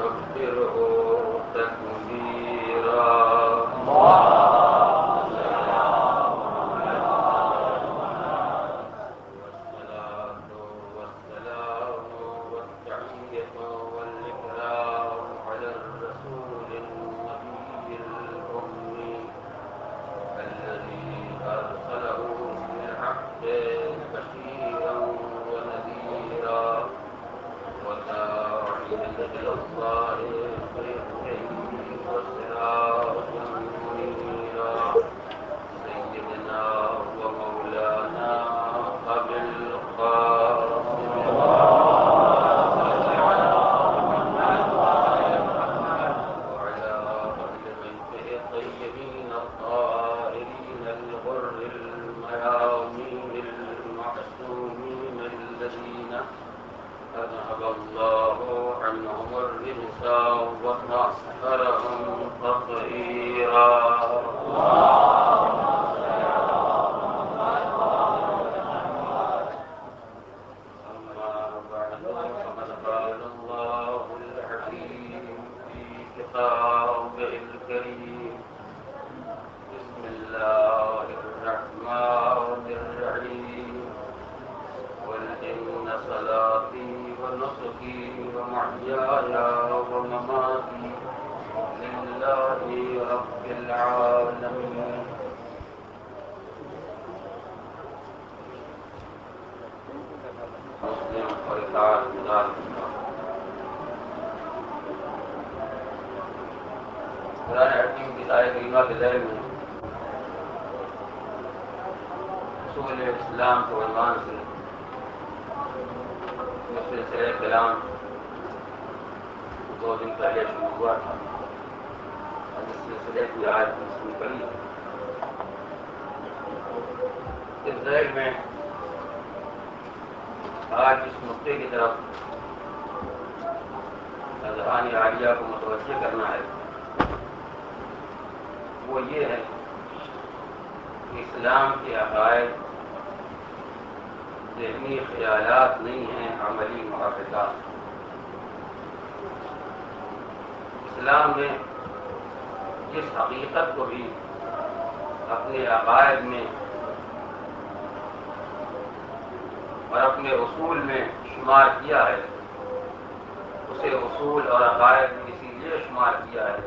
وكبره تكبيرا. والصلاة والسلام والتحية والإكرام على الرسول النبي الأمي الذي أرسله بالحق بشيرا ونذيرا وداعيا إلى الله بإذنه وسراجا منيرا سيدنا ومولانا أبي القاسم وعلى أهل بيته الطيبين الطاهرين الغر الميامين المعصومين الذين أذهب الله عنهم الرجس وطهرهم تطهيرا. أما بعد فقد قال الله الحكيم في كتابه الكريم بسم الله الرحمن الرحيم قل إن صلاتي ونسكي ومحياي ومماتي لله رب العالمين. مسلم اور اطاعت گزار قرآن حکیم کی آیت کریمہ کے ذیل میں اصول اسلام کے عنوان سے سلسلہ کلام 2 دن پہلے شروع ہوا تھا اور اس سلسلے کی آج دوسری کڑی ہے. اس ذیل میں آج اس نقطے کی طرف اذہان عالیہ کو متوجہ کرنا ہے. وہ یہ ہے کہ اسلام کے عقائد ذہنی خیالات نہیں ہیں، عملی محرکات. اسلام نے جس حقیقت کو بھی اپنے عقائد میں اور اپنے اصول میں شمار کیا ہے اسے اصول اور عقائد میں اسی لیے شمار کیا ہے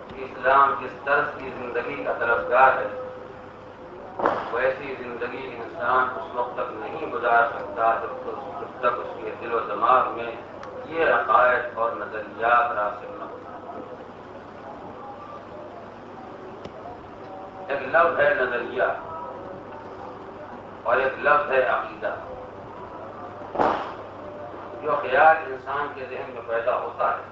کہ اسلام جس طرز کی زندگی کا طلبگار ہے ویسی زندگی انسان اس وقت تک نہیں گزار سکتا جب تک اس کے دل و دماغ میں یہ عقائد اور نظریات راسخ نہ ہو. ایک لفظ ہے نظریہ اور ایک لفظ ہے عقیدہ. جو خیال انسان کے ذہن میں پیدا ہوتا ہے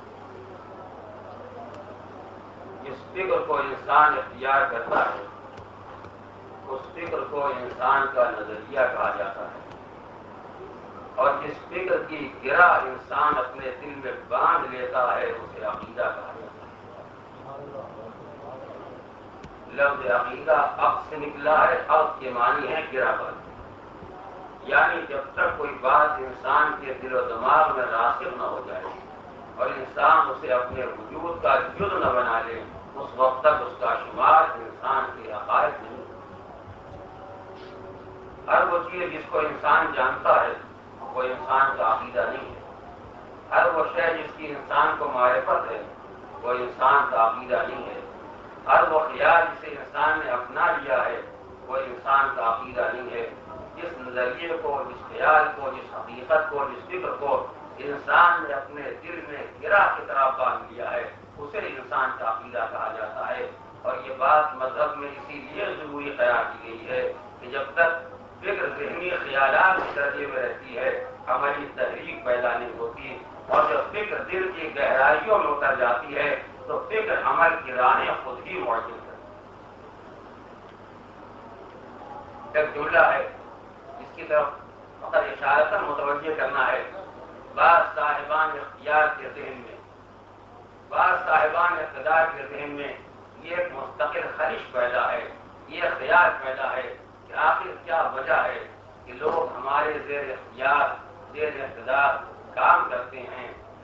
جس فکر کو انسان اختیار کرتا ہے اس فکر کو انسان کا نظریہ کہا جاتا ہے اور جس فکر کی گرہ انسان اپنے دل میں باندھ لیتا ہے اسے عقیدہ کہا جاتا ہے. لفظ عقیدہ عقد سے نکلا ہے. عقد کے معنی ہے گرہ بند، یعنی جب تک کوئی بات انسان کے دل و دماغ میں راسخ نہ ہو جائے اور انسان اسے اپنے وجود کا جز نہ بنا لے اس وقت تک اس کا شمار انسان کے عقائد نہیں. ہر وہ چیز جس کو انسان جانتا ہے وہ انسان کا عقیدہ نہیں ہے. ہر وہ شے جس کی انسان کو معرفت ہے وہ انسان کا عقیدہ نہیں ہے. ہر وہ خیال جسے انسان نے اپنا لیا ہے وہ انسان کا عقیدہ نہیں ہے. جس نظریے کو، جس خیال کو، جس حقیقت کو، جس فکر کو انسان نے اپنے دل میں گرہ کی طرح باندھ لیا ہے اسے انسان کا عقیدہ کہا جاتا ہے. اور یہ بات مذہب میں اسی لیے ضروری قرار دی گئی ہے کہ جب تک فکر ذہنی خیالات کے درجے میں رہتی ہے عملی تحریک پیدا نہیں ہوتی، اور جب فکر دل کی گہرائیوں میں اتر جاتی ہے تو فکر عمل کی راہیں خود ہی موجود ہے. ایک جملہ ہے جس کی طرف فقط اشارتاً متوجہ کرنا ہے. بعض صاحبان اختیار کے ذہن میں، بعض صاحبان اقتدار کے ذہن میں یہ ایک مستقل خواہش پیدا ہے، یہ خیال پیدا ہے کہ آخر کیا وجہ ہے کہ لوگ ہمارے زیر اختیار، زیر اقتدار کام کرتے ہیں،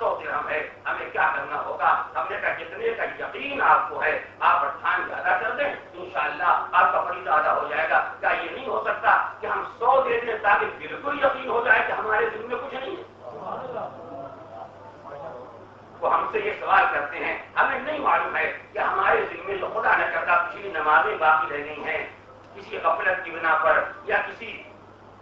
700 درہم ہے، ہمیں کیا کرنا ہوگا؟ ہم نے کہا جتنے کا یقین آپ کو ہے آپ 98 ادا کر دیں، انشاءاللہ آپ کا فریضہ ادا ہو جائے گا۔ کیا یہ نہیں ہو سکتا کہ ہم 100 دے دیں تاکہ بالکل یقین ہو جائے کہ ہمارے ذمے میں کچھ نہیں ہے؟ وہ ہم سے یہ سوال کرتے ہیں، ہمیں نہیں معلوم ہے کہ ہمارے ذمے جو خدا نہ کرتا پچھلی نمازیں باقی رہ گئی ہیں، کسی غفلت کی بنا پر یا کسی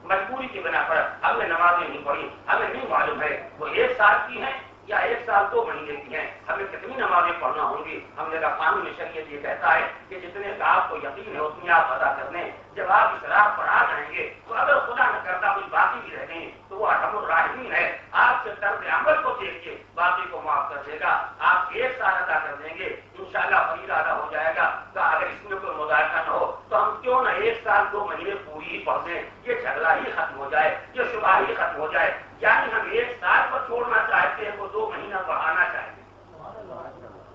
مجبوری کی بنا پر ہم نے نمازیں نہیں پڑھی، ہمیں نہیں معلوم ہے وہ 1 سال کی ہیں یا 1 سال 2 مہینے کی ہیں، ہمیں کتنی نمازیں پڑھنا ہوں گی؟ ہم نے کہا قانون شریعت یہ کہتا ہے کہ جتنے کا آپ کو یقین ہے اتنی آپ ادا کر دیں۔ جب آپ اس راہ پر آ جائیں گے تو اگر خدا نہ کرتا کچھ باقی بھی رہ گئی تو وہ ارحم الراحمین ہے، آپ سے طرز عمل کو دیکھ کے باقی کو معاف کر دے گا۔ آپ 1 سال ادا کر دیں گے انشاءاللہ فریضہ ادا ہو جائے گا۔ تو اگر اس میں کوئی مذائقہ نہ ہو تو ہم کیوں نہ 1 سال 2 مہینے پوری ہی پڑھ دیں، یہ جھگڑا ہی ختم ہو جائے، یہ شبہ ہی ختم ہو جائے۔ یعنی ہم 1 سال پر چھوڑنا چاہتے ہیں، وہ 2 مہینہ بڑھانا چاہتے ہیں۔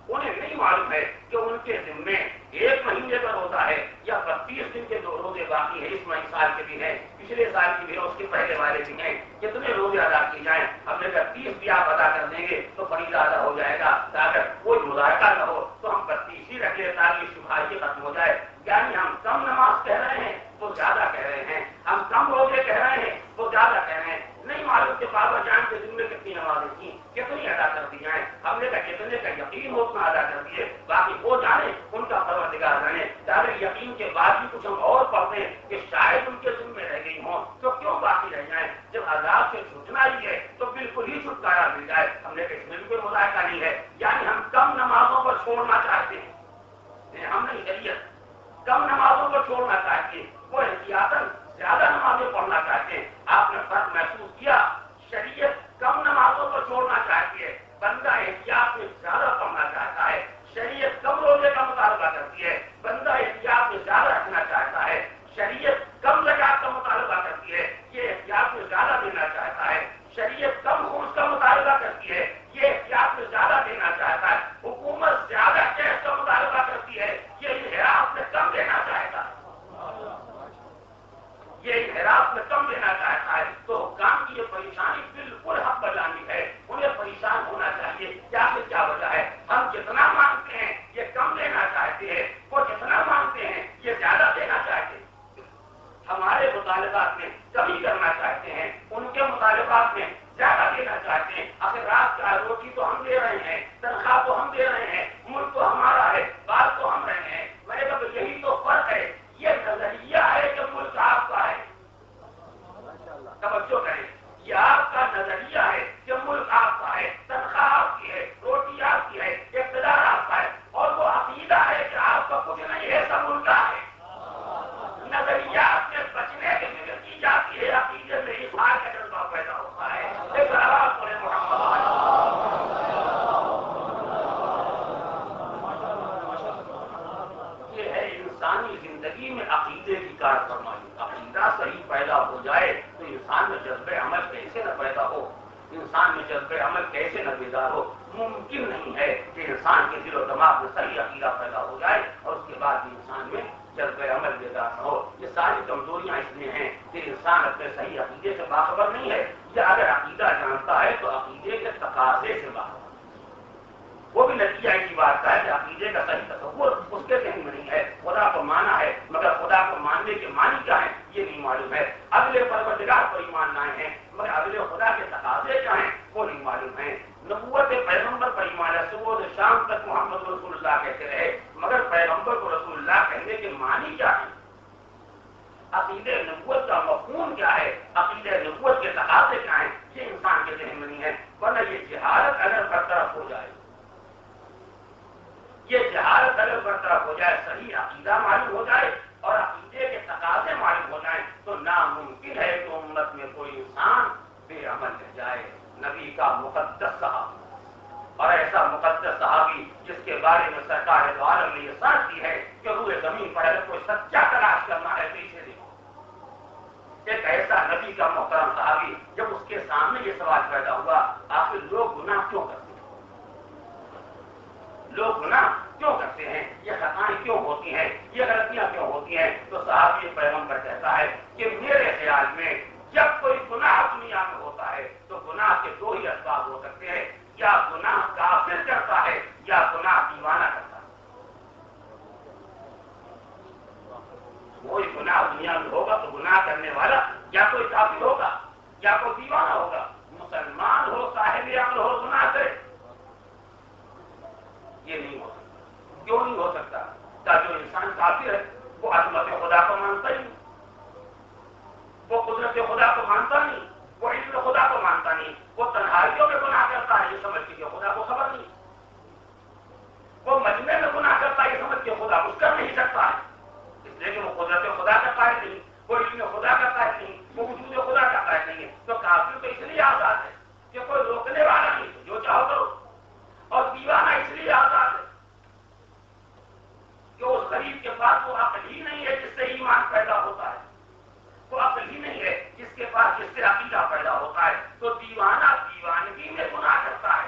انہیں نہیں معلوم ہے کہ ان کے ذمے 1 مہینے کا روزہ ہے یا 32 دن کے 2 روزے باقی ہیں، اس سال کے بھی ہیں، پچھلے سال کے بھی ہیں، اس کے پہلے والے بھی ہیں، کتنے روزے ادا کیے جائیں؟ ہم نے کہا 30 بھی آپ ادا کر دیں گے تو فریضہ ادا ہو جائے گا۔ اگر کوئی مذائقہ نہ ہو تو ہم 32 ہی رکھ لیں تاکہ شبہ ہی ختم ہو جائے۔ یعنی ہم کم نماز کہہ رہے ہیں وہ زیادہ کہہ رہے ہیں، ہم کم روزے کہہ رہے ہیں وہ زیادہ کہہ رہے ہیں۔ نہیں معلوم کہ بابا جان کے دن میں کتنی نمازیں تھیں، کتنی ادا کر دی جائیں؟ ہم نے کہا جتنے کا یقین ہو اتنا ادا کر دیے، باقی وہ جانے، ان کا پروردگار جانے۔ اگر یقین کے بعد بھی کچھ ہم اور پڑھتے ہیں کہ شاید ان کے ذمے رہ گئی ہوں تو کیوں باقی رہ جائیں؟ جب عذاب سے چھوٹنا ہی ہے تو بالکل ہی چھٹکارا مل جائے۔ ہم نے کہا اس میں بھی کوئی مذائقہ نہیں ہے، یعنی ہم کم نمازوں پر چھوڑنا چاہتے ہیں، ہم نہیں شریعت کم نمازوں کو چھوڑنا چاہتے ہیں، وہ احتیاطاً زیادہ نمازیں پڑھنا چاہتے ہیں۔ آپ نے فرق محسوس کیا؟ شریعت کم نمازوں کو چھوڑنا چاہتی ہے، بندہ احتیاط میں زیادہ پڑھنا چاہتا ہے۔ شریعت کم روزے کا مطالبہ کرتی ہے، بندہ احتیاط میں زیادہ رکھنا چاہتا ہے۔ شریعت کم زکات کا مطالبہ کرتی ہے، یہ احتیاط میں زیادہ دینا چاہتا ہے۔ شریعت کم خرچ کا مطالبہ کرتی ہے، یہ احتیاط میں زیادہ دینا چاہتا ہے۔ حکومت زیادہ ٹیکس کا مطالبہ کرتی ہے، یہ انحراف میں کم دینا چاہتا ہے، یہ انحراف میں کم دینا چاہتا ہے۔ تو حکام کی یہ پریشانی بالکل حق بجانی ہے، انہیں پریشان ہونا چاہیے۔ کیا سے کیا وجہ ہے؟ ہم جتنا مانگتے ہیں یہ کم دینا چاہتے ہیں، وہ جتنا مانگتے ہیں یہ زیادہ دینا چاہتے ہیں۔ ہمارے مطالبات میں کمی کرنا چاہتے ہیں، ان کے مطالبات میں زیادہ دینا چاہتے ہیں۔ آخر رات کا روٹی تو ہم دے رہے ہیں، تنخواہ تو ہم دے رہے ہیں، ملک تو ہمارا ہے، بات تو ہم رہے ہیں۔ میں نے کہا یہی تو فرق ہے، یہ نظریہ ہے کہ ملک آپ کا ہے۔ توجہ کریں، یہ آپ کا نظریہ ہے کہ ملک آپ کا ہے، تنخواہ آپ کی ہے، روٹی آپ کی ہے، اقتدار آپ کا ہے، اور وہ عقیدہ ہے کہ آپ کا کچھ نہیں ہے، سب ملک کا ہے۔ نظریات سے بچنے کی فکر کی جاتی ہے، عقیدے میں اظہار کا جذبہ پیدا ہوتا ہے۔ ایک آواز پڑھے محمد یہ ہے انسانی زندگی میں عقیدے کی کار فرمائی۔ عقیدہ صحیح پیدا ہو جائے تو انسان میں جذبہ عمل کیسے نہ پیدا ہو، انسان میں جذبہ عمل کیسے نہ بیدار ہو؟ ممکن نہیں ہے کہ انسان کے دل و دماغ میں صحیح عقیدہ پیدا ہو جائے اور اس کے بعد بھی انسان میں جذبہ عمل بیدار نہ ہو۔ یہ ساری کمزوریاں اس لیے ہیں کہ انسان اپنے صحیح عقیدے سے باخبر نہیں ہے، یا اگر عقیدہ جانتا ہے تو عقیدے کے تقاضے سے باخبر، وہ بھی نتیجہ کی بات کا ہے کہ عقیدے کا صحیح تصور اس کے ذہن میں نہیں ہے۔ خدا کو مانا ہے مگر خدا کو ماننے کے معنی کیا ہے یہ نہیں معلوم ہے۔ اگلے پروردگار پر ایمان لائے ہیں مگر اگلے خدا کے تقاضے کیا ہیں وہ نہیں معلوم ہے۔ نبوت پیغمبر پر ایمان ہے، صبح سے شام تک محمد رسول اللہ کہتے رہے مگر پیغمبر کو رسول اللہ کہنے کے معنی کیا ہے؟ عقیدہ نبوت کا مفہوم کیا ہے؟ عقیدہ نبوت کے تقاضے کیا ہیں؟ یہ انسان کے ذہن میں نہیں ہے، ورنہ یہ جہالت اگر برطرف ہو جائے، یہ جہالت اگر برطرف ہو جائے، صحیح عقیدہ معلوم ہو جائے اور عقیدے کے تقاضے معلوم ہو جائیں تو ناممکن ہے کہ امت میں کوئی انسان بے عمل رہ جائے۔ نبی کا مقدس صحابی اور ایسا مقدس صحابی جس کے بارے میں سرکار دو عالم نے یہ سانچ دی ہے کہ روئے زمین پر اگر کوئی سچا تلاش کرنا ہے پیچھے دیکھو، ایک ایسا نبی کا محترم صحابی جب اس کے سامنے یہ سوال پیدا ہوا آخر لوگ گناہ کیوں کرتے ہیں، لوگ گناہ کیوں کرتے ہیں، یہ خطائیں کیوں ہوتی ہیں، یہ غلطیاں کیوں ہوتی ہیں، تو صحابی پیغمبر کہتا ہے کہ میرے خیال میں جب کوئی گناہ دنیا میں ہوتا ہے تو گناہ کے 2 ہی اسباب ہو سکتے ہیں، کافر کرتا ہے یا گناہ دیوانہ کرتا ہے. کوئی گناہ دنیا میں ہوگا تو گناہ کرنے والا یا کوئی کافر ہوگا یا کوئی دیوانہ ہوگا. مسلمان ہو صاحب عقل ہو گناہ کرے یہ نہیں ہو سکتا. کیوں نہیں ہو سکتا؟ کہ جو انسان کافر ہے وہ عظمت خدا کو مانتا ہی نہیں, وہ قدرت خدا کو مانتا نہیں, وہ علم خدا کو مانتا نہیں, وہ تنہائیوں میں گناہ کرتا ہے یہ سمجھ کے خدا کو خبر نہیں, وہ مجمع میں گناہ کرتا ہے یہ سمجھ کے خدا کچھ کر نہیں سکتا ہے, اس لیے کہ وہ قدرت خدا کا قائل نہیں, وہ علم خدا کا قائل نہیں, وہ وجود خدا کا قائل نہیں ہے. تو کافر تو اس لیے آزاد ہے کہ کوئی روکنے والا نہیں, جو چاہو کرو. اور دیوانہ اس لیے آزاد ہے کہ اس غریب کے پاس وہ عقل ہی نہیں ہے جس سے ایمان پیدا ہوتا ہے, وہ عقل ہی نہیں ہے جس کے پاس جس سے عقیدہ پیدا ہوتا ہے. تو دیوانہ دیوانگی میں گناہ کرتا ہے,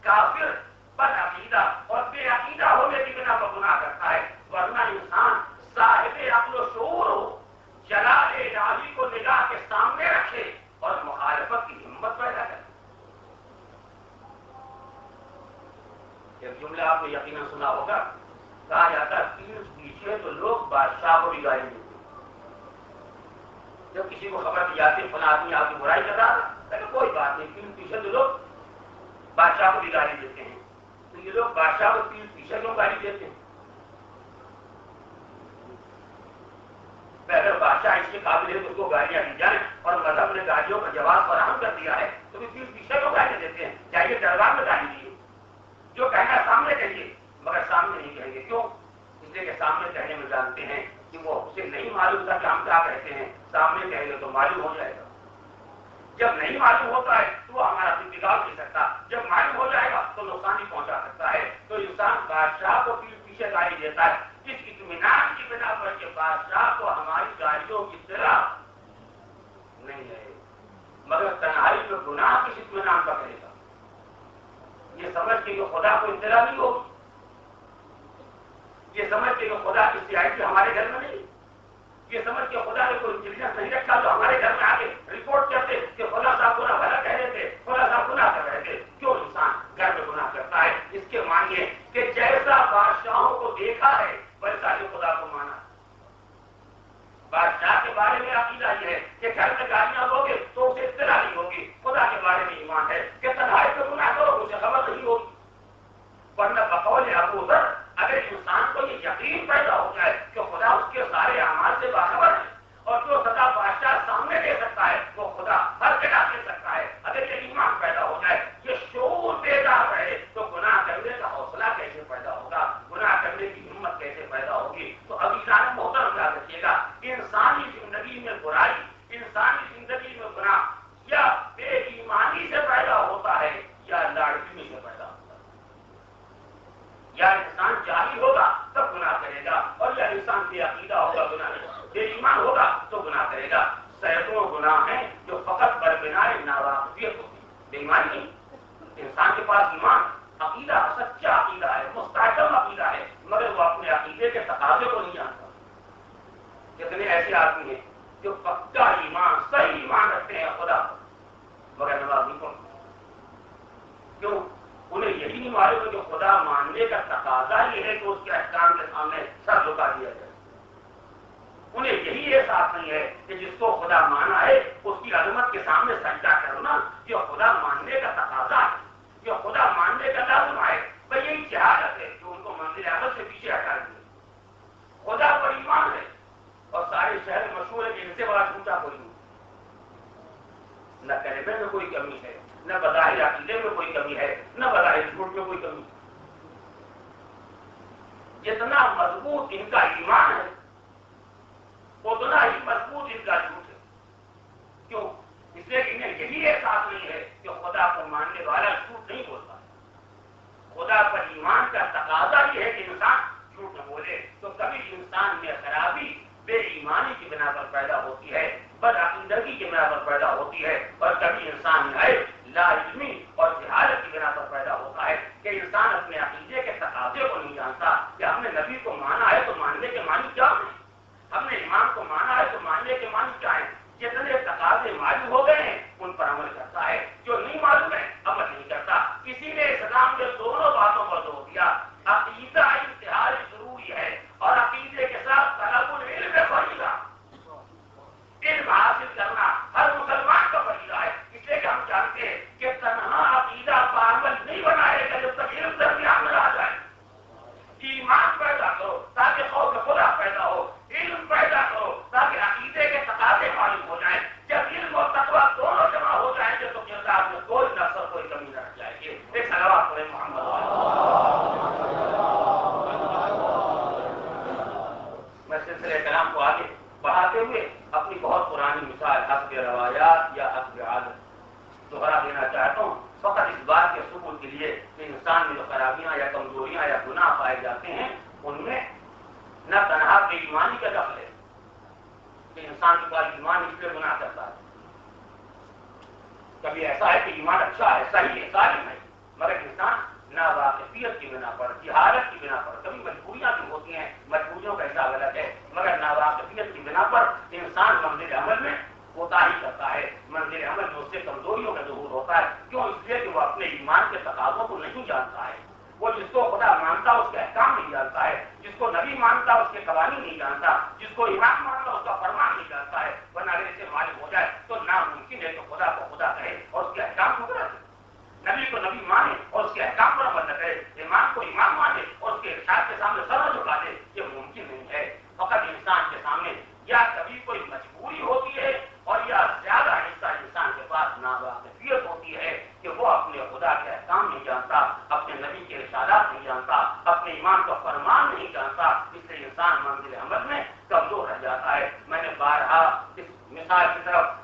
کافر بد عقیدہ اور بے عقیدہ ہونے کی بنا پر گناہ کرتا ہے. ورنہ انسان صاحب عقل و شعور ہو, جلال الہی کو نگاہ کے سامنے رکھے اور مخالفت کی ہمت پیدا کرے. ایک جملہ آپ نے یقیناً سنا ہوگا, کہا جاتا ہے پیٹھ پیچھے تو لوگ بادشاہ کو بھی گالی دیتے. جب کسی کو خبر دی جاتی ہے فلاں آدمی آپ کی برائی کر رہا تھا, کہ کوئی بات نہیں, پیٹھ پیچھے تو لوگ بادشاہ کو بھی گالی دیتے ہیں. تو یہ لوگ بادشاہ کو پیٹھ پیچھے کیوں گالی دیتے ہیں؟ اگر بادشاہ اس کے قابل ہے تو اس کو گالیاں دی جائیں, اور مذہب نے گالیوں کا جواب فراہم کر دیا ہے, تو پھر پیٹھ پیچھے کیوں گالی دیتے ہیں؟ چاہیے دربار میں گالی دیجیے, جو کہنا ہے سامنے کہیے, مگر سامنے نہیں کہیں گے. کیوں؟ اس لیے کہ سامنے کہنے میں جانتے ہیں کہ وہ اسے نہیں معلوم تھا کہ ہم کیا کہتے ہیں, سامنے کہیں گے تو معلوم ہو جائے گا. جب نہیں معلوم ہوتا ہے تو وہ ہمارا کوئی بگاڑ نہیں سکتا, جب معلوم ہو جائے گا تو نقصان ہی پہنچا سکتا ہے. تو انسان بادشاہ کو پیٹھ پیچھے گالی دیتا ہے اس اطمینان کی بنا پر کہ بادشاہ کو ہماری گالیوں کی طرح نہیں ہے, مگر تنہائی میں گناہ کس اطمینان کا کرے گا؟ یہ سمجھ کے کہ خدا کو اطلاع نہیں ہوگی, یہ سمجھ کے کہ خدا کی سیاحتی ہمارے گھر میں نہیں, یہ سمجھ کے خدا نے کوئی انٹیلیجنس نہیں رکھا جو ہمارے گھر میں آگے رپورٹ کرتے کہ خدا صاحب گناہ بھلا کہہ رہے تھے, خدا صاحب گناہ کر رہے تھے. کیوں انسان گھر میں گناہ کرتا ہے؟ اس کے مانیے کہ جیسا بادشاہوں کو دیکھا ہے ویسا ہی خدا کو مانا. بادشاہ کے بارے میں عقیدہ یہ ہے کہ گھر میں گالیاں دو گے تو اسے اطلاع نہیں ہوگی. خدا کے بارے میں ایمان ہے کہ تنہائی میں گناہ کرو مجھے خبر نہیں ہوگی. ورنہ بقول ابو ذر اگر انسان کو یہ یقین پیدا ہو جائے کہ خدا اس کے سارے اعمال سے باخبر ہے, اور جو سزا بادشاہ سامنے دے سکتا ہے وہ خدا ہر جگہ دے سکتا ہے, اگر یہ ایمان پیدا ہو جائے, یہ شعور بیدار رہے, تو گناہ کرنے کا حوصلہ کیسے پیدا ہوگا, گناہ کرنے کی ہمت کیسے پیدا ہوگی؟ تو ابھی جانے محترم یاد رکھیے گا, انسانی زندگی میں برائی, انسانی زندگی میں گناہ یا بے ایمانی سے پیدا ہوتا ہے یا لاڑکی سے پیدا ہوتا ہے. یا انسان جاہل ہوگا تب گناہ کرے گا, اور یا انسان بے عقیدہ ہوگا گناہ کرے گا, بے ایمان ہوگا تو گناہ کرے گا. سینکڑوں گناہ ہیں جو فقط بربنائے ناواقفیت ہوتی ہے, بے ایمانی نہیں. انسان کے پاس ایمان عقیدہ سچا عقیدہ ہے, مستحکم عقیدہ ہے, مگر وہ اپنے عقیدے کے تقاضے کو نہیں جانتا. کتنے ایسے آدمی ہیں جو پکا ایمان صحیح ایمان رکھتے ہیں خدا مگر نماز نہیں پڑھتے. کیوں؟ انہیں یہی نہیں معلوم ہے کہ خدا ماننے کا تقاضا یہ ہے کہ اس کے احکام کے سامنے سر جھکا دیا جائے. انہیں یہی احساس نہیں ہے کہ جس کو خدا مانا ہے اس کی عظمت کے سامنے سجدہ کرنا یہ خدا ماننے کا تقاضا ہے, یہ خدا ماننے کا لازم ہے. بھائی یہی جہالت ہے جو ان کو منزل اعظم سے پیچھے ہٹا دی. خدا پر ایمان ہے اور سارے شہر مشہور ہے کہ ان سے بڑا جھوٹا کوئی نہیں. نہ کلمے میں کوئی کمی ہے, نہ بظاہر عقیدے میں کوئی کمی ہے, نہ بظاہر جھوٹ میں کوئی کمی ہے. جتنا مضبوط ان کا ایمان ہے اتنا ہی مضبوط ان کا جھوٹ ہے. کیوں؟ اس لیے کہ انہیں یہی احساس نہیں ہے کہ خدا کو ماننے والا جھوٹ نہیں بولتا. خدا پر ایمان کا تقاضا یہ ہے کہ انسان جھوٹ نہ بولے. تو کبھی انسان میں خرابی بے ایمانی کی بنا پر پیدا ہوتی ہے, بد عقیدگی کی بنا پر پیدا ہوتی ہے, اور کبھی انسان ہے لا علمی اور جہالت کی بنا پر پیدا ہوتا ہے کہ انسان اپنے عقیدے کے تقاضے کو نہیں جانتا کہ ہم نے نبی کو مانا ہے تو ماننے کے معنی کیا سامنے دونوں باتوں پر زور دیا. عقیدہ انتہائی ضروری ہے اور عقیدے کے ساتھ طلب العلم فریضہ. علم حاصل کرنا ہر مسلمان کا فریضہ ہے. اس لیے کہ ہم جانتے ہیں کہ تنہا عقیدہ بعمل نہیں بنائے گا جب تک علم درمیان میں آ جائے. ایمان پیدا کرو تاکہ خوف خدا پیدا ہو. علم پیدا کرو تاکہ عقیدے کے تقاضے معلوم ہو جائیں. جب علم اور تقویٰ دونوں جمع ہو جائیں گے تو کردار میں کوئی نقص اور کوئی کمی نہ رہ جائے گی. ایک صلوات پڑھیں محمد. میں سلسلے کلام کو آگے بڑھاتے ہوئے اپنی بہت پرانی مثال حسب روایات یا حسب عادت دوہرا دینا چاہتا ہوں، فقط اس بات کے ثبوت کے لیے کہ انسان میں جو خرابیاں یا کمزوریاں یا گناہ پائے جاتے ہیں ان میں نہ تنہا بے ایمانی کا دخل ہے کہ انسان کے پاس ایمان اس لیے گناہ کرتا ہے. کبھی ایسا ہے کہ ایمان اچھا ہے، صحیح ہے، سالم ہے، مگر انسان ناواقفیت کی بنا پر، جہالت کی بنا پر، کبھی مجبوریاں بھی ہوتی ہیں، مجبوریوں کا حساب الگ ہے، مگر ناواقفیت کی بنا پر انسان منزل عمل میں کوتاہی کرتا ہے. منزل عمل میں اس سے کمزوریوں کا ظہور ہوتا ہے. کیوں؟ اس لیے کہ وہ اپنے ایمان کے تقاضوں کو نہیں جانتا ہے. وہ جس کو خدا مانتا اس کے احکام نہیں جانتا ہے، جس کو نبی مانتا اس کے قوانین نہیں جانتا، جس کو امام مانتا اس کا فرمان نہیں جانتا ہے. ورنہ اگر اسے معلوم ہو جائے تو ناممکن ہے کہ خدا کو خدا کہے اور اس کے احکام کو غلط ہے، نبی کو نبی مانے اور اس کے احکام پر عمل نہ کرے، امام کو امام مانے اور اس کے ارشاد کے سامنے سر نہ جھکا دے. یہ ممکن نہیں ہے. فقط انسان کے سامنے یا کبھی کوئی مجبوری ہوتی ہے اور یا زیادہ حصہ انسان کے پاس ناواقفیت ہوتی ہے کہ وہ اپنے خدا کے احکام نہیں جانتا، اپنے نبی کے ارشادات نہیں جانتا، اپنے ایمان کا فرمان نہیں جانتا. اس لیے انسان منزل عمل میں کمزور رہ جاتا ہے. میں نے بارہا اس مثال کی طرف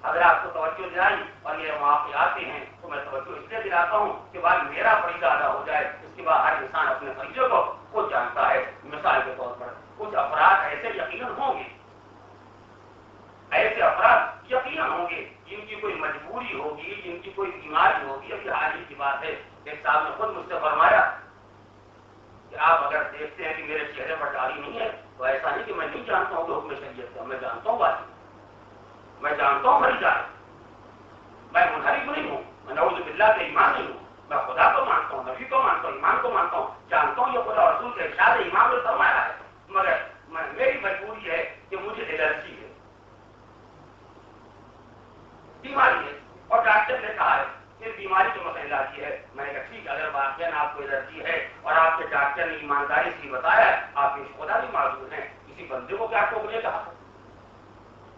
حضرات کو توجہ دلائی اور یہ مواقع آتے ہیں تو میں توجہ اس لیے دلاتا ہوں کہ بعد میرا فریضہ ادا ہو جائے. اس کے بعد ہر انسان اپنے فریضے کو خود جانتا ہے. مثال کے طور پر کچھ افراد ایسے یقیناً ہوں گے، ایسے افراد یقیناً ہوں گے جن کی کوئی مجبوری ہوگی، جن کی کوئی بیماری ہوگی. ابھی حال ہی کی بات ہے، ایک صاحب نے خود مجھ سے فرمایا کہ آپ اگر دیکھتے ہیں کہ میرے چہرے پر داڑھی نہیں ہے تو ایسا نہیں کہ میں نہیں جانتا ہوں کہ حکم شریعت کا، میں جانتا ہوں بات، میں جانتا ہوں مری جائے، میں منحرف نہیں ہوں، میں نعوذ باللہ کے ایمان نہیں ہوں، میں خدا کو مانتا ہوں، نبی کو مانتا ہوں، ایمان کو مانتا ہوں، جانتا ہوں یہ خدا رسول کے ارشاد ایمان میں فرمایا ہے. مگر میری مجبوری ہے کہ مجھے الرجی ہے، بیماری ہے اور ڈاکٹر نے کہا ہے کہ بیماری کا مسئلہ علاج ہے. میں نے کہا ٹھیک ہے، اگر واقعاً آپ کو الرجی ہے اور آپ کے ڈاکٹر نے ایمانداری سے بتایا ہے، آپ اس خدا بھی معذور ہیں. کسی بندے کو کیا ٹوکنے کا حق؟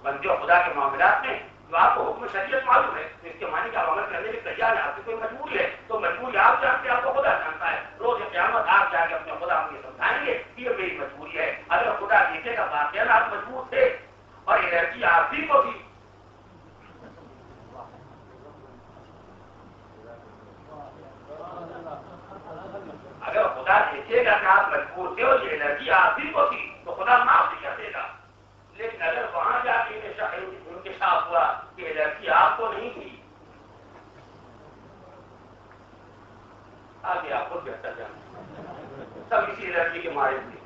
بندے اور خدا کے معاملات میں جو آپ کو حکم شریعت معلوم ہے تو اس کے معنی کا عمل کرنے کے تیار ہے. آپ کی کوئی مجبوری ہے تو مجبوری آپ جانتے ہیں، آپ کو خدا جانتا ہے. روز قیامت آپ جا کے اپنے خدا کو یہ سمجھائیں گے کہ یہ میری مجبوری ہے. اگر خدا دیکھے گا واقعاً آپ مجبور تھے اور الرجی آپ ہی کو تھی، اگر خدا دیکھے گا کہ آپ مجبور تھے اور یہ الرجی آپ ہی کو تھی تو خدا معاف بھی کر دے گا. لیکن اگر وہاں جا کے انکشاف ہوا کہ الرجی آپ کو نہیں تھی، آگے آپ کو بہتر جانتے سب اسی الرجی کے مارے تھے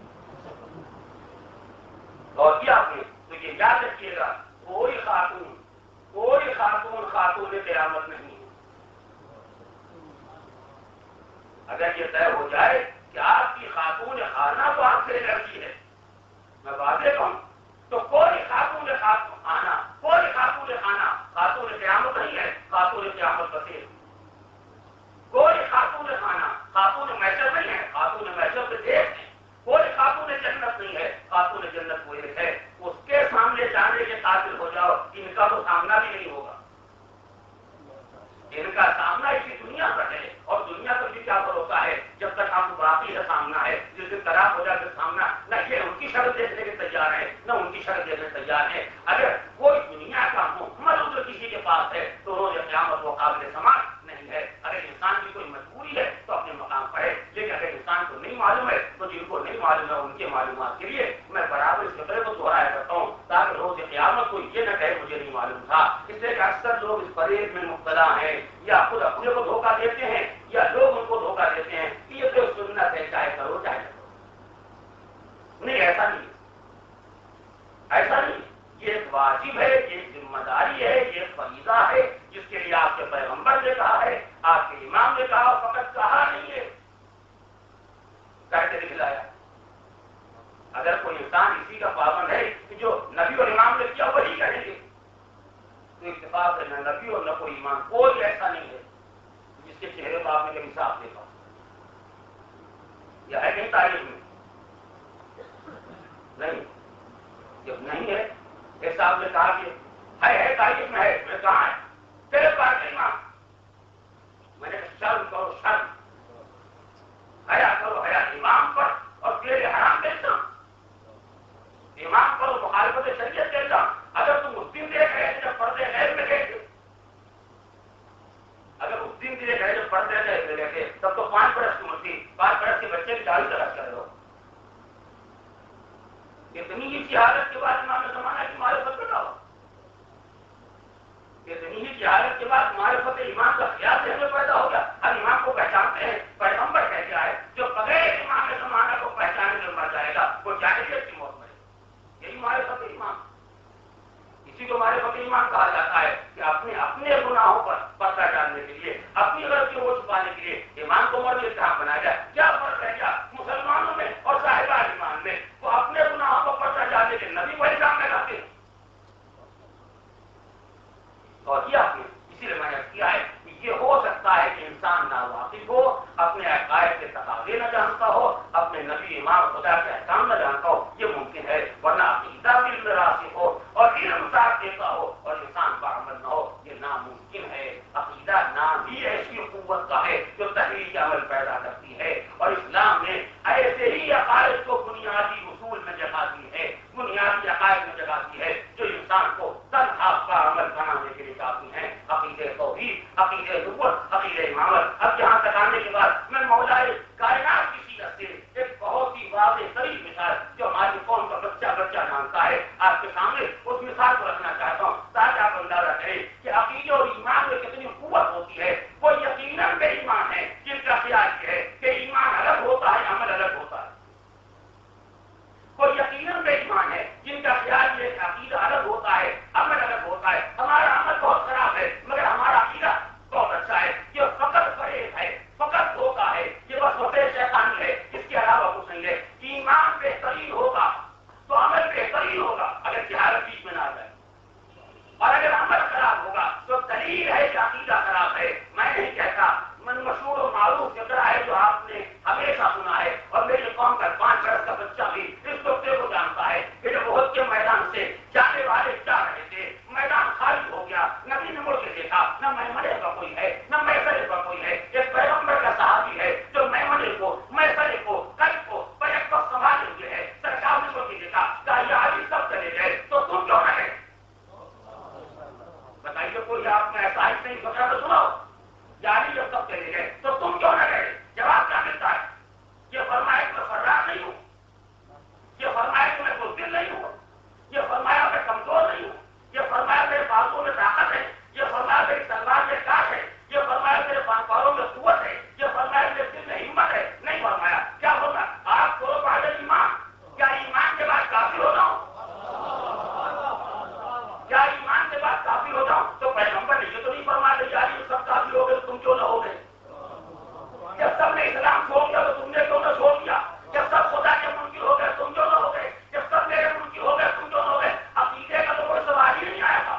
اور کیا آپ نے. تو یہ یاد رکھیے گا، کوئی خاتون خاتون قیامت نہیں ہے. اگر یہ طے ہو جائے کہ آپ کی خاتون خانہ تو آپ سے الرجی ہے، میں واضح کہوں تو کوئی خاتون خانہ خاتون قیامت نہیں ہے. خاتون قیامت بصیر کوئی خاتون خانہ خاتون محشر نہیں ہے. خاتون محشر سے ایک ہے. کوئی خاتون جنت نہیں ہے. خاتون جنت وہ ایک ہے. اس کے سامنے جانے کے قابل ہو جاؤ، ان کا تو سامنا بھی نہیں ہوگا. ان کا سامنا اسی دنیا پر ہے اور دنیا پر بھی کیا بھروسہ ہے جب تک ہم باقی کا سامنا ہے. جس دن خراب ہو جائے پھر سامنا نہ یہ ان کی شکل دیکھنے کے تیار ہے نہ ان کی شکل دیکھنے تیار ہے. اگر کوئی دنیا کا محمد عذر کسی کے پاس ہے تو روز قیامت وہ قابل آپ نے کبھی صاف دیکھا؟ یہ ہے کہیں تاریخ میں؟ نہیں. جب نہیں ہے، ایک صاحب نے کہا کہ ہے تاریخ میں ہے. میں کہاں ہے؟ تیرے پاس نہیں ماں. میں نے شرم کرو شرم، حیا کرو حیا. امام پر اور تیرے حرام دیکھتا ہوں، امام پر مخالفت شریعت دیکھتا ہوں. اگر تم اس دن دیکھ رہے تھے جب پردے غیر میں گئے تھے، اگر اس دن دیکھ رہے جب پردے غیر میں گئے تھے، تب تو 5 برس کی عمر تھی. 5 برس کے بچے کی داڑھی تلاش کر رہے ہو. اتنی ہی جہالت کے بعد امام زمانہ کی معرفت پیدا ہو. اتنی ہی جہالت کے بعد معرفت امام کا خیال ذہن میں پیدا ہو گیا. ہر امام کو پہچانتے ہیں. پیغمبر کہہ گیا ہے جو بغیر امام زمانہ کو پہچانے میں مر جائے گا وہ جاہلیت کی موت مرے. یہی معرفت امام، اسی کو معرفت ایمان کہا جاتا ہے کہ اپنے گناہوں پر پردہ ڈالنے کے لیے، اپنی غلطیوں کو چھپانے کے لیے ایمان کو مرد اتحاد بنایا جائے. کیا فرق رہ گیا مسلمانوں میں اور صاحبان ایمان میں؟ وہ اپنے گناہوں کو پردہ ڈالنے کے نبی کو الزام لگاتے ہیں. اور کیا اسی لیے میں نے کیا ہے کہ یہ ہو سکتا ہے کہ انسان ناواقف ہو، اپنے عقائد کے تقاضے نہ جانتا ہو، اپنے نبی امام خدا کے احکام نہ جانتا ہو. یہ ممکن ہے، ورنہ عقیدہ دل میں راسخ ہو اور علم ساتھ دیتا ہو اور انسان پر عمل نہ ہو، یہ ناممکن ہے. عقیدہ نام ہی ایسی قوت کا ہے جو تحریک عمل پیدا کرتی ہے، اور اسلام نے ایسے ہی عقائد کو بنیادی اصول میں جگہ دی ہے، بنیادی عقائد میں جگہ دی ہے جو انسان کو تنہا کا عمل بنانے کے لیے کافی ہیں. عقیدہ توحید، عقیدہ نبوت، عقیدہ امامت. اب یہاں تک آنے کے بعد میں مولا کائنات کی سیرت سے ایک بہت ہی واضح ترین مثال جو ہماری قوم کا بچہ جانتا ہے آپ کے سامنے اس مثال کو رکھنا چاہتا ہوں تاکہ آپ اندازہ کریں کہ عقیدے اور ایمان میں کتنی قوت ہوتی ہے. وہ یقیناً بے ایمان ہے جن کا خیال یہ ہے کہ ایمان الگ ہوتا ہے، عمل الگ ہوتا ہے. وہ یقیناً بے ایمان ہے جن کا خیال یہ کہ عقیدہ الگ ہوتا ہے، عمل الگ ہوتا ہے. ہمارا عمل بہت خراب ہے مگر ہمارا عقیدہ بہت اچھا ہے. یہ فقط فریب ہے، فقط دھوکہ ہے، یہ بس وسیع شیطانی ہے، اس کے علاوہ کچھ نہیں ہے. ایمان بہترین ہوگا تو عمل بہترین ہوگا اگر جہالت بیچ میں نہ آ جائے، اور اگر عمل خراب ہوگا تو دلیل ہے کہ عقیدہ خراب ہے. میں نہیں کہتا، من مشہور و معروف فقرہ ہے جو آپ نے ہمیشہ سنا ہے، اور میری قوم کا 5 برس کا بچہ بھی اس نقطے کو جانتا ہے کہ جب احد کے میدان سے جانے والے جا رہے تھے، میدان خالی ہو گیا. نبی نے مڑ کے دیکھا، نہ میمنے کا کوئی ہے نہ میسرے کا کوئی ہے. ایک پیغمبر کا صحابی ہے جو میمنے کو، میسرے کو، قلب کو بیک وقت سنبھالے ہوئے ہے. سرکار نے مڑ کے دیکھا، کہا یہ علی سب چلے گئے تو تم کیوں نہ گئے؟ بتائیے کوئی آپ میں ایسا ہی نہیں بتا تو سنو، یعنی جب سب چلے گئے تو تم کیوں نہ گئے؟ جواب کیا ملتا ہے؟ یہ فرمایا کہ میں فرار نہیں ہوں، یہ فرمایا کہ میں بزدل نہیں ہوں، یہ فرمایا میں کمزور نہیں ہوں، یہ فرمایا میرے بازو میں طاقت ہے، یہ فرمایا میری تلوار میں کاٹ ہے، یہ فرمایا میرے پاؤں میں قوت ہے، یہ فرمایا میرے دل میں ہمت ہے. نہیں فرمایا. کیا فرمایا؟ آپ کو بعد ایمان. کیا ایمان کے بعد کافی ہو جاؤں؟ کیا ایمان کے بعد کافی ہو جاؤں؟ تو پیغمبر نے یہ تو نہیں فرمایا کہ یار یہ سب کافی ہو گئے تو تم کیوں نہ ہو گئے؟ جب سب نے اسلام چھوڑ دیا تو تم نے کیوں نہ چھوڑ دیا؟ جب سب خدا کے منکر ہو گئے تم کیوں نہ ہو گئے؟ جب سب میرے منکر ہو گئے تم کیوں نہ ہو گئے؟ عقیدے کا تو کوئی سوال ہی نہیں آیا تھا.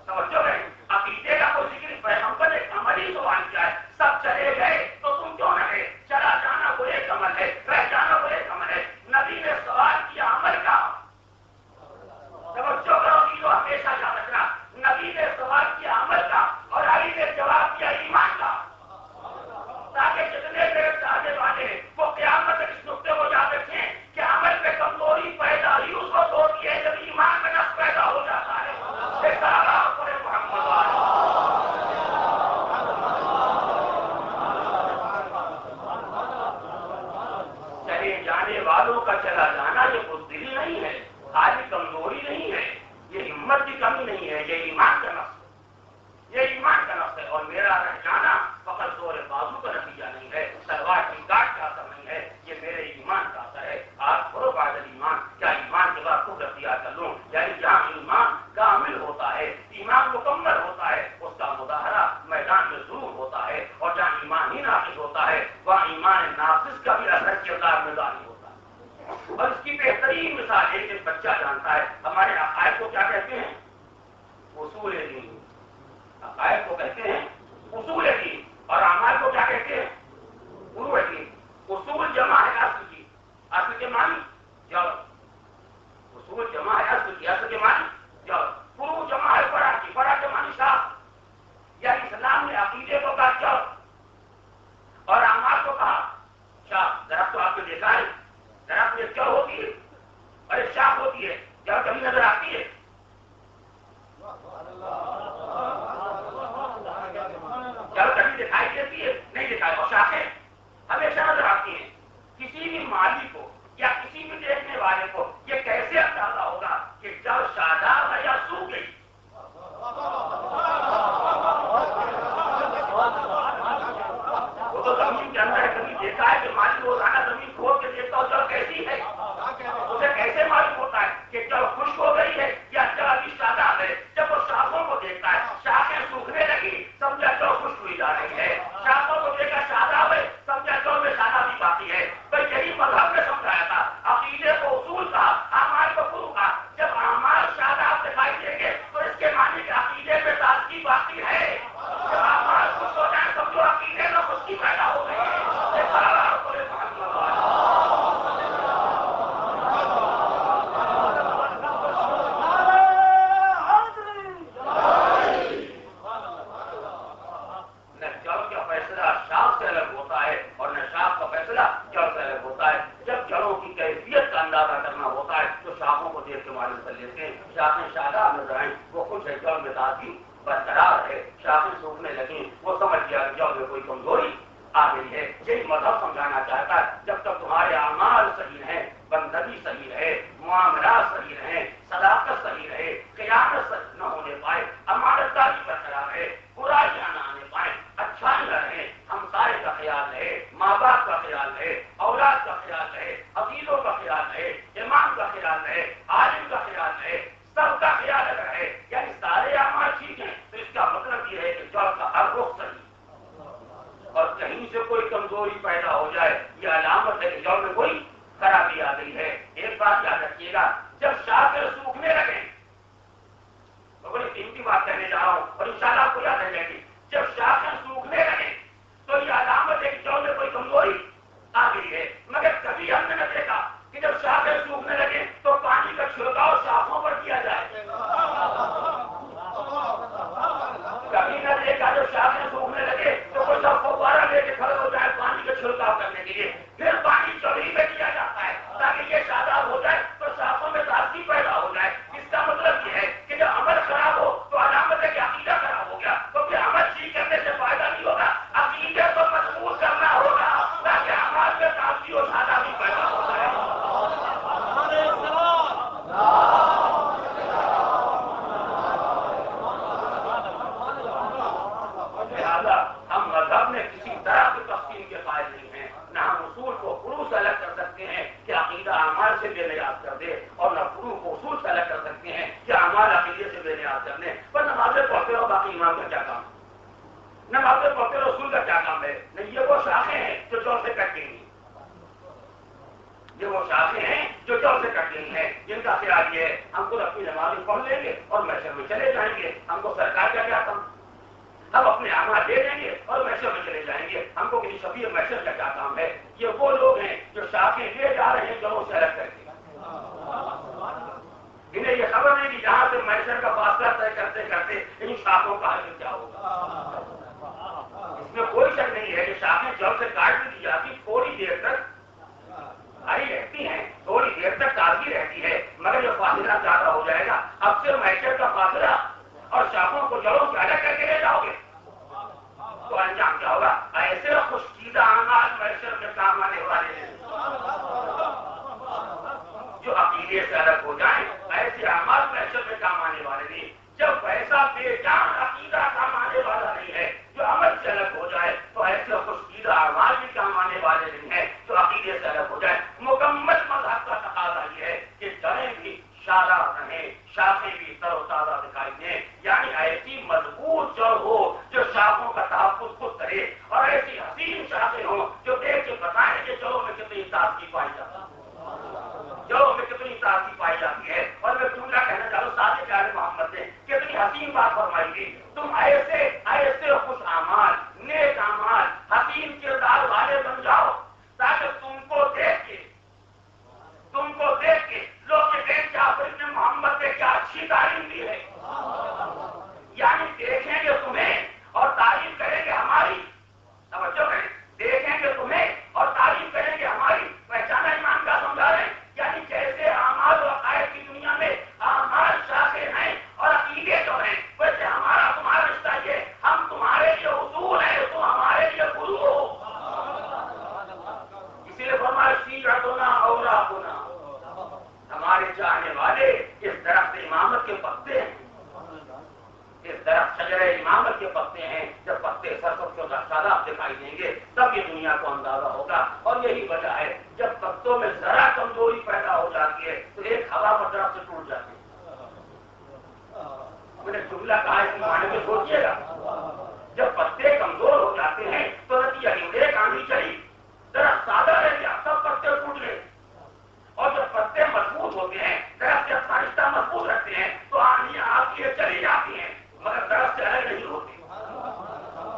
سمجھو گئے؟ عقیدے کا کوئی ذکر پیغمبر نے عملی سوال کیا ہے. سب چلے گئے تو تم کیوں نہ گئے؟ چلا جانا وہ ایک عمل ہے، رہ جانا وہ ایک عمل ہے. نبی نے سوال کیا عمل کا. توجہ کرو کہ ہمیشہ یاد رکھنا، نبی نے سوال کیا عمل کا اور علی نے جواب دیا ایمان کا، تاکہ جتنے میرے چاہنے والے ہیں وہ قیامت تک اس نقطے کو یاد رکھیں کہ عمل میں کمزوری پیدا ہی اس وقت ہوتی ہے جب ایمان میں نقص پیدا ہو جاتا ہے. چلے جانے والوں کا چلا جانا یہ بزدلی نہیں ہے، حالی کمزوری نہیں ہے، یہ ہمت کی کمی نہیں ہے، یہ ایمان کا نقص ہے، یہ ایمان کا نقص ہے. اور میرا رہ جانا فقط زور بازو کا نتیجہ نہیں ہے، تلوار کی کاٹ کا اثر نہیں ہے، یہ میرے ایمان کا اثر ہے. آپ کرو بعد ایمان. کیا ایمان کے بعد خود اختیار کر لوں؟ یعنی جہاں ایمان کامل ہوتا ہے، ایمان مکمل ہوتا ہے، اس کا مظاہرہ میدان میں ضرور ہوتا ہے. اور جہاں ایمان ہی ناقص ہوتا ہے وہاں ایمان ناقص کا بھی اثر کردار میں ظاہر ہوتا ہے. اور اس کی بہترین مثال ایک بچہ جانتا ہے ہمارے عقائد کو کیا کہتے ہیں؟ اصول دین. عقائد کو کہتے ہیں اصول دین، اور وہ تو زمین کے اندر کبھی دیکھا ہے کہ مالی روزانہ زمین کھود کے دیکھتا ہو جڑ کیسی ہے، اسے کیسے معلوم ہوتا ہے کہ جڑ خشک ہو گئی ہے یا جڑ ابھی شاداب ہے؟ جب وہ شاخوں کو دیکھتا ہے شاخیں سوکھنے لگی سمجھا جڑ خشک ہوئی جا رہی ہے، شاخوں کو دیکھا شاداب ہے سمجھا جڑ میں شادابی باقی ہے۔ بھائی یہی مذہب نے سمجھایا تھا، عقیدے کو اصول تھا، اعمال کو فروع تھا۔ جب اعمال شاداب دکھائی دیں گے تو اس کے معنی کہ عقیدے میں تازگی باقی ہے۔ جب اعمال خشک ہو جائیں سمجھو عقیدے میں خشکی پیدا ہو گئی ہے۔ یہ سارا رسول محمد نہ جڑ کا فیصلہ شاخ سے الگ ہوتا ہے اور نہ شاخ کا فیصلہ جڑ سے الگ ہوتا ہے۔ جب جڑوں کی کیفیت کا اندازہ کرنا ہوتا ہے تو شاخوں کو دیکھ کے معلوم کر لیتے ہیں۔ شاخیں شاداب نظر آئیں وہ خوش ہے، جڑ میں تازگی برقرار ہے۔ شاخیں سوکھنے لگیں وہ سمجھ گیا کہ جڑ میں کوئی کمزوری آ گئی ہے۔ یہی مذہب سمجھانا چاہتا ہے جب تک تمہارے اعمال صحیح ہیں، بندگی صحیح رہے، معاملات صحیح رہے، صداقت صحیح رہے، خیانت نہ ہونے پائے، امانت داری برقرار رہے، برائیاں نہ آنے پائے، اچھائی نہ رہے، ہمسائے کا خیال رہے، ماں باپ کا خیال رہے، اولاد کا خیال رہے، عقیدوں کا خیال رہے، امام کا خیال رہے، عالم کا خیال رہے، سب کا خیال رہے، یعنی سارے اعمال ٹھیک ہیں تو اس کا مطلب یہ ہے کہ جڑ کا ہر رخ صحیح، اور کہیں سے کوئی کمزوری پیدا ہو جائے یہ علامت ہے کہ جڑ میں کوئی خرابی آ گئی ہے۔ ایک بات یاد رکھیے گا، جب شاخیں سوکھنے لگیں، تو بڑی قیمتی بات کہنے جا رہا ہوں اور انشاءاللہ آپ کو یاد رہ جائے گی، جب شاخیں سوکھنے لگیں تو یہ علامت ہے کہ جڑ میں کوئی کمزوری آ گئی ہے۔ مگر کبھی ہم نے نہ دیکھا کہ جب شاخیں سوکھنے لگیں تو پانی کا چھڑکاؤ شاخوں پر کیا جائے، کبھی نہ دیکھا جب شاخیں سوکھنے لگے تو کوئی سب فوارہ لے کے کھڑے ہو جائے پانی کا چھڑکاؤ کرنے کے لیے، پھر پانی چوڑی میں دیا جاتا ہے تاکہ یہ شاداب ہو جائے تو شاخوں میں تازگی پیدا ہو جائے۔ اس کا مطلب یہ ہے کہ جب عمل خراب ہو تو علامت ہے کہ عقیدہ خراب ہو گیا، تو پھر عمل ٹھیک کرنے سے فائدہ نہیں ہوگا، عقیدے کو مضبوط کرنا ہوگا تاکہ اعمال میں تازگی اور شادابی پیدا ہو جائے۔ لہٰذا ہم مذہب میں کسی طرح کی تقسیم کے قائل نہیں ہیں، نہ ہم اصول کو فروع سے الگ کر سکتے ہیں کہ عقیدہ اعمال سے بے نیاز کر دے، اور نہ فروع کو اصول سے الگ کر سکتے ہیں کہ اعمال عقیدے سے بے نیاز کر دیں۔ پر نمازیں پڑھتے رہو، باقی امام کا کیا کام؟ نمازیں پڑھتے رہو، اصول کا کیا کام ہے؟ نہیں، یہ وہ شاخیں ہیں جو جڑ سے کٹ گئی ہیں، یہ وہ شاخیں ہیں جو جڑ سے کٹ گئی ہیں، جن کا خیال یہ ہے ہم خود اپنی نمازیں پڑھ لیں گے اور محشر میں چلے جائیں گے، ہم کو سرکار کا کیا کام؟ ہم اپنے اعمال دے دیں گے اور محشر میں چلے جائیں گے، ہم کو کسی شفیع محشر کا کیا کام ہے؟ یہ وہ لوگ ہیں جو شاخیں لے جا رہے ہیں جڑوں سے الگ کر کے، انہیں یہ خبر نہیں کہ جہاں سے محشر کا فاصلہ طے کرتے کرتے ان شاخوں کا حل کیا ہوگا۔ اس میں کوئی شک نہیں ہے کہ شاخیں جڑ سے کاٹ بھی دی جاتی تھوڑی دیر تک ہری رہتی ہیں، تھوڑی دیر تک تازگی رہتی ہے، مگر یہ فاصلہ زیادہ ہو جائے گا۔ اب سے محشر کا فاصلہ اور شاخوں کو جڑوں سے الگ کر کے لے جاؤ گے تو انجام کیا ہوگا؟ ایسے خشکیدہ اعمال محشر میں کام آنے والے ہیں جو عقیدے سے الگ ہو جائیں، ایسے اعمال محشر میں کام آنے والے نہیں۔ جب ایسا بے جان عقیدہ کام آنے والا نہیں ہے جو عمل سے الگ ہو جائے، تو ایسے خشکیدہ اعمال بھی کام آنے والے نہیں ہیں جو عقیدے سے الگ ہو جائے۔ مکمل مذہب کا تقاضا یہ ہے کہ جڑیں بھی شاداب رہیں، شاخیں بھی تر و تازہ دکھائی دیں، یعنی ایسی مضبوط جڑ ہو جو شاخوں کا تحفظ خود کرے، اور ایسی حسین شاخیں ہوں جو دیکھ کے بتائیں کہ جڑوں میں کتنی تازگی پائی جاتی ہے، جڑوں میں کتنی تازگی پائی جاتی ہے۔ اور میں جملہ کہنا چاہتا ہوں، ساتھ پیارے محمد نے کتنی حسین بات فرمائی تھی، تم ایسے ایسے خوش اعمال، نیک اعمال، حسین کردار والے بن جاؤ تاکہ تم کو دیکھ کے لوگ یہ دیکھ جعفر ابن محمد نے کیا اچھی تعلیم دی ہے، یعنی دیکھیں گے تمہیں اور تعریف کریں گے ہماری، توجہ کریں، دیکھیں گے تمہیں اور تعریف کریں گے ہماری، پہچانا ایمان کا سمجھا رہے ہیں، یعنی جیسے اعمال و عقائد کی دنیا میں اعمال شاخیں ہیں اور عقیدے جو ہیں، ویسے ہمارا تمہارا رشتہ یہ تبھی دنیا کو اندازہ ہوگا. اور یہی وجہ ہے جب پتوں میں ذرا کمزوری پیدا ہو جاتی ہے تو ایک ہوا پر طرف سے ٹوٹ جاتے ہیں. میں نے جملہ کہا اس معنی میں سوچیے گا. جب پتے کمزور ہو جاتے ہیں تو نتیجہ ایک آندھی چلی درخت سادہ رہ گیا سب پتے ٹوٹ گئے. اور جب پتے مضبوط ہوتے ہیں درخت جب سائشتہ مضبوط رکھتے ہیں تو آندیاں آتی ہے چلی جاتی ہیں مگر درخت سے الگ نہیں ہوتی.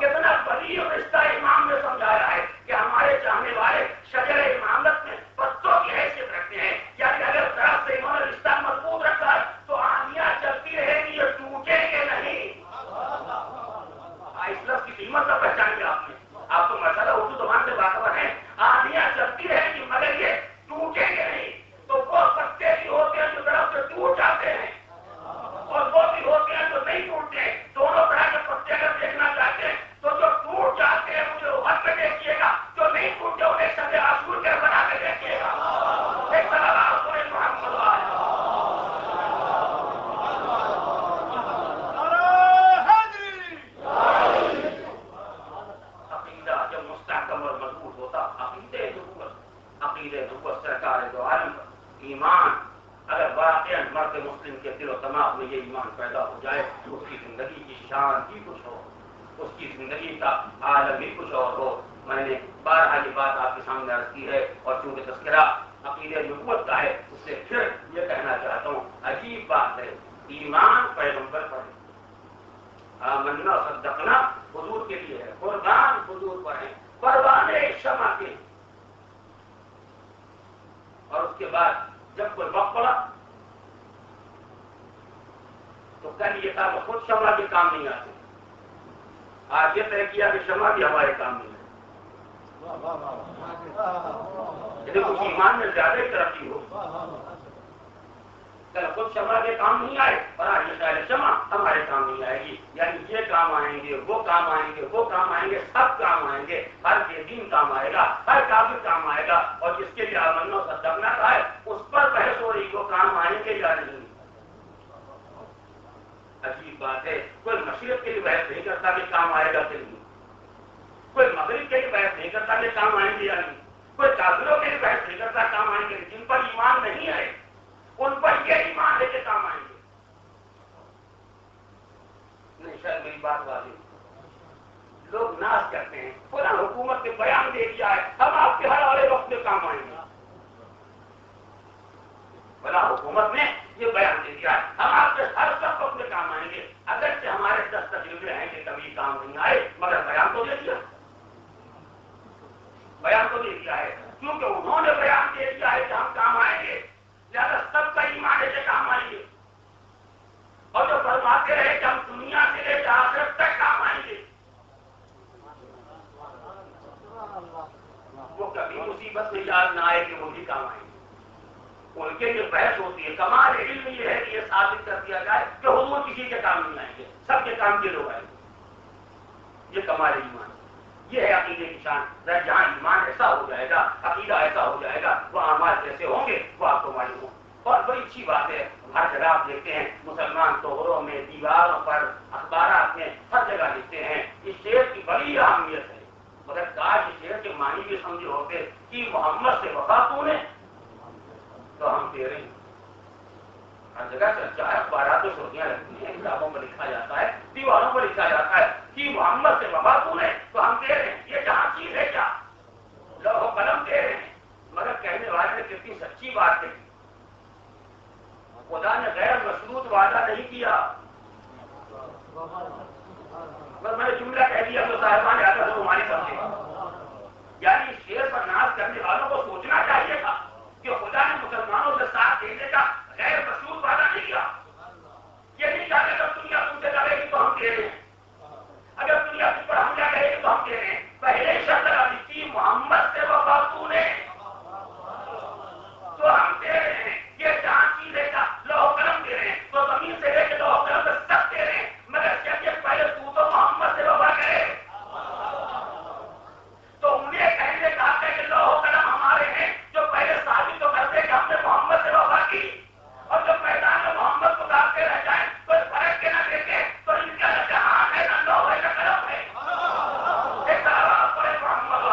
کتنا بڑی رشتہ امام نے سمجھایا ہے کہ ہمارے چاہنے والے شجر امامت میں پتوں کی حیثیت رکھتے ہیں. یعنی اگر درخت سے انہوں نے رشتہ مضبوط رکھا ہے تو آندیاں چلتی رہیں گی یہ ٹوٹیں گے نہیں. اس لفظ کی قیمت کا پہچان گیا آپ نے. آپ تو مسئلہ اردو زبان سے باخبر ہیں. آندیاں چلتی رہیں گی مگر یہ ٹوٹیں گے نہیں. تو وہ پتے بھی ہوتے ہیں جو درخت سے ٹوٹ جاتے ہیں اور وہ بھی ہوتے ہیں جو نہیں ٹوٹتے ہیں. دونوں طرح کے پتے اگر دیکھنا چاہتے ہیں تو جو ٹوٹ جاتے ہیں مجھے وقت میں دیکھیے گا, جو نہیں ٹوٹتے انہیں سب آسور کے بنا کے دیکھیے گا. ایک طرح محمد عقیدہ جب مستحکم اور مضبوط ہوتا, عقیدہ نبوت سرکار دو عالم ایمان اگر واقعا مرد مسلم کے دل و دماغ میں یہ ایمان پیدا ہو جائے تو اس کی زندگی کی شان ہی کچھ ہو, اس کی زندگی کا عالم ہی کچھ اور ہو. میں نے بارہا یہ بات آپ کے سامنے عرض کی ہے اور چونکہ تذکرہ عقیدہ نبوت کا ہے اس سے پھر یہ کہنا چاہتا ہوں عجیب بات ہے ایمان پیغمبر پر ہے. آمنا صدقنا حضور کے لیے ہے, قربان حضور پر ہے, پروانے شمع کے. اور اس کے بعد جب کوئی وقت پڑا تو کل یہ تھا کہ خود شمع کے کام نہیں آتے. آج یہ طے کیا کہ شمع بھی ہمارے کام نہیں ہے. یعنی کچھ ایمان میں زیادہ ہی ترقی ہو. کل خود شمع کے کام نہیں آئے اور آج یہ شاید شمع ہمارے کام نہیں آئے گی. یعنی یہ کام آئیں گے, وہ کام آئیں گے, وہ کام آئیں گے, سب کام آئیں گے. ہر بے دین کام آئے گا, ہر کافر کام آئے گا. اور جس کے لیے آمنا صدقنا کا ہے اس پر بحث ہو رہی وہ کام آئیں گے یا نہیں. عجیب بات ہے, کوئی مشرق کے لیے بحث نہیں کرتا کہ کام آئے گا کہ نہیں, کوئی مغرب کے لیے بحث نہیں کرتا کہ کام آئیں گے یا نہیں, کوئی کافروں کے لیے بحث نہیں کرتا کام آئیں گے. جن پر ایمان نہیں ہے ان پر یہ ایمان ہے کہ کام آئیں گے. نہیں شاید میری بات واضح. لوگ ناز کرتے ہیں فلاں حکومت نے بیان دے دیا ہے ہم آپ کے ہر والے وقت میں کام آئیں گے. فلاں حکومت نے یہ بیان دے دیا ہے ہم آپ کے ہر وقت میں کام آئیں گے. اگرچہ ہمارے 10 تجربے ہیں کہ کبھی کام نہیں آئے مگر بیان تو دے دیا, بیان تو دے دیا ہے. کیونکہ انہوں نے بیان دے دیا ہے کہ ہم کام آئیں گے لہٰذا سب کا ایمان ہے کہ کام آئیں گے. اور جو فرماتے رہے کہ ہم دنیا سے لے کے آخرت تک کام آئیں گے وہ کبھی مصیبت میں یاد نہ آئے کہ وہ بھی کام آئیں گے. ان کے لیے بحث ہوتی ہے. کمال علم یہ ہے کہ یہ ثابت کر دیا جائے کہ حضور کسی کے کام نہیں آئیں گے, سب کے کام کے لوگ آئیں گے. یہ کمال ایمان, یہ ہے عقیدے کی شان. جہاں ایمان ایسا ہو جائے گا, عقیدہ ایسا ہو جائے گا, وہ اعمال کیسے ہوں گے وہ آپ کو معلوم ہو. اور بڑی اچھی بات ہے ہر جگہ آپ دیکھتے ہیں مسلمان توغروں میں, دیواروں پر, اخبارات میں ہر جگہ لکھتے ہیں اس شعر کی بڑی اہمیت ہے. مگر کاش اس شعر کے معنی بھی سمجھے ہوتے کہ محمد سے وفا تو نے تو ہم تیرے ہیں. ہر جگہ چرچا ہے, اخبارات میں سرخیاں لگتی ہیں, کتابوں پر لکھا جاتا ہے, دیواروں پر لکھا جاتا ہے کہ محمد سے وفا تو نے تو ہم تیرے ہیں. یہ جہاں چیز ہے کیا لوح و قلم تیرے ہیں. مگر کہنے والے نے کتنی سچی بات کہی. خدا نے غیر مشروط وعدہ نہیں کیا. بس میں نے جملہ کہہ دیا تو صاحبان آتا تو ہماری سمجھے. یعنی شیر پر ناز کرنے والوں کو سوچنا چاہیے تھا کہ خدا نے مسلمانوں سے ساتھ دینے کا غیر مشروط وعدہ نہیں کیا. یہ نہیں کہا کہ اگر دنیا تم سے لڑے گی تو ہم دے رہے ہیں, اگر دنیا تم پر حملہ کرے گی تو ہم دے رہے ہیں. پہلے ہی شرط لگا دی تھی محمد سے وفا تو نے تو ہم دے رہے ہیں. یہ جہاں چیز ہے کیا لوح و قلم دے رہے ہیں تو زمین سے لے کے لوح و قلم تک سب دے رہے ہیں. مگر جب یہ پہلے تو محمد سے وفا کرے تو انہیں کہنے کہا کہ لوح و قلم ہمارے ہیں جو پہلے ثابت تو کرتے کہ ہم نے محمد سے وفا کی, اور جب میدان میں محمد کو ڈالتے رہ جائیں کوئی فرق کے نہ دیکھے تو ان کا نہ جہاں ہے نہ لوح ہے نہ قلم ہے. ایک طرح پر محمد